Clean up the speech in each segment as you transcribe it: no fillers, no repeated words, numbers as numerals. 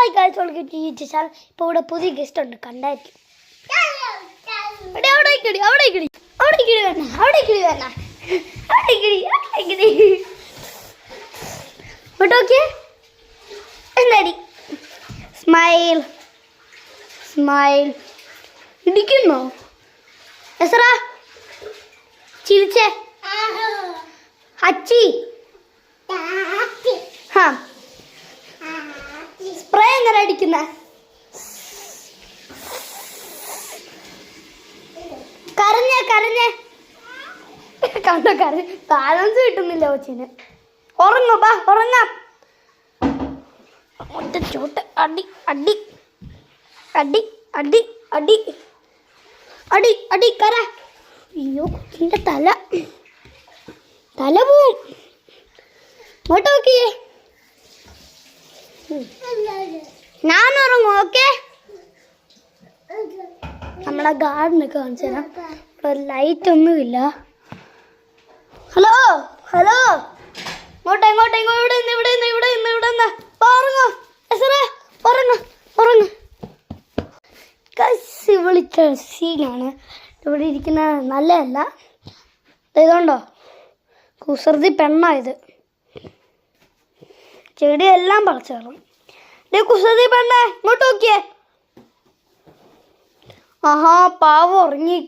Hi guys, welcome to YouTube channel. ഇപ്പോൾ ഇവിടെ പുതിയ ഗസ്റ്റ് ഉണ്ട്, കണ്ടായിരിക്കും. എന്താടി സ്മൈൽ സ്മൈൽ ഇടിക്കുന്നോ? എസറാ ചിരിച്ചേ. അച്ചി ഹാ സ്പ്രേ എങ്ങനെ അടിക്കുന്ന? കരഞ്ഞേ കരഞ്ഞേ കണ്ടോ കരഞ്ഞ. ബാലൻസ് കിട്ടുന്നില്ല കൊച്ചിന്. ഉറങ്ങോ, ബാ ഉറങ്ങാം. ഒറ്റ ചോട്ട് അടി അടി അടി അടി അടി അടി അടി കര. അയ്യോ കൊച്ചിൻ്റെ തല പോവും. ഇങ്ങോട്ട് നോക്കിയേ. ഞാൻ ഉറങ്ങും. ഓക്കെ, നമ്മുടെ ഗാർഡനൊക്കെ കാണിച്ചു തരാം. ഇവിടെ ലൈറ്റ് ഒന്നുമില്ല. ഹലോ ഹലോ, ഇങ്ങോട്ടെ ഇങ്ങോട്ടെ ഇവിടെ ഉറങ്ങോ ഉറങ്ങ് ഉറങ്ങ്. വിളിച്ച സീനാണ് ഇവിടെ ഇരിക്കുന്ന. നല്ലതല്ല. ഇതുകൊണ്ടോ കുസൃതി പെണ്ണായത്. ചെടിയെല്ലാം പറിച്ചു കളയും. കുസൃതി പെണ്ണേ, ഇങ്ങോട്ട് നോക്കിയേ. ആഹാ പാവം ഉറങ്ങിയോ?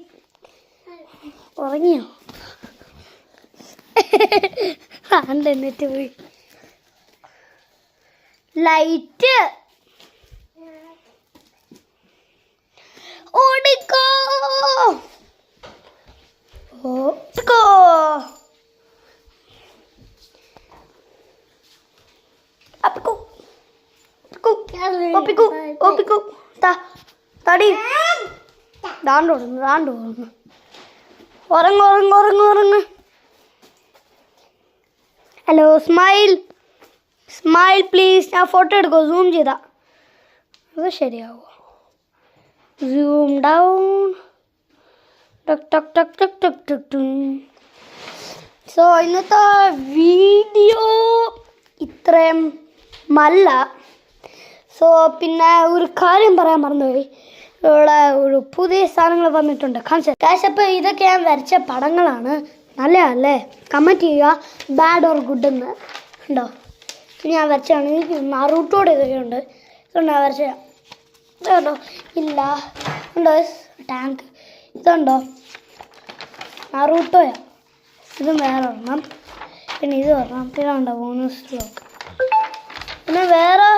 എന്നിട്ട് പോയി. ലൈറ്റ് ഓടിക്കോ ഓടിക്കോ. തടി ദാണ്ട് ഉറങ്ങ്. Hello smile smile please. ഞാൻ ഫോട്ടോ എടുക്കോ? സൂം ചെയ്താ അത് ശരിയാവോ? Zoom down. സോ ഇന്നത്തെ വീഡിയോ ഇത്രയും മല്ല. സോ പിന്നെ ഒരു കാര്യം പറയാൻ മറന്നുപോയി. ഇവിടെ ഒരു പുതിയ സാധനങ്ങൾ വന്നിട്ടുണ്ട്. അപ്പോൾ ഇതൊക്കെ ഞാൻ വരച്ച പടങ്ങളാണ്. നല്ലതല്ലേ? കമൻറ്റ് ചെയ്യുക ബാഡ് ഓർ ഗുഡ് എന്ന്. ഉണ്ടോ? ഞാൻ വരച്ചാണ്. എനിക്ക് നറൂട്ടോടെ ഇതൊക്കെ ഉണ്ട്. ഇതുകൊണ്ട് ഞാൻ വരച്ച ഇതുണ്ടോ? ഇല്ല ഉണ്ടോ? ടാങ്ക് ഇതുണ്ടോ? നറൂട്ടോയാ. ഇതും വേറെ ഒരെണ്ണം. പിന്നെ ഇത് ഒരെണ്ണം. പിന്നെ ഉണ്ടോ ബോണസ് ബ്ലോക്ക്. പിന്നെ വേറെ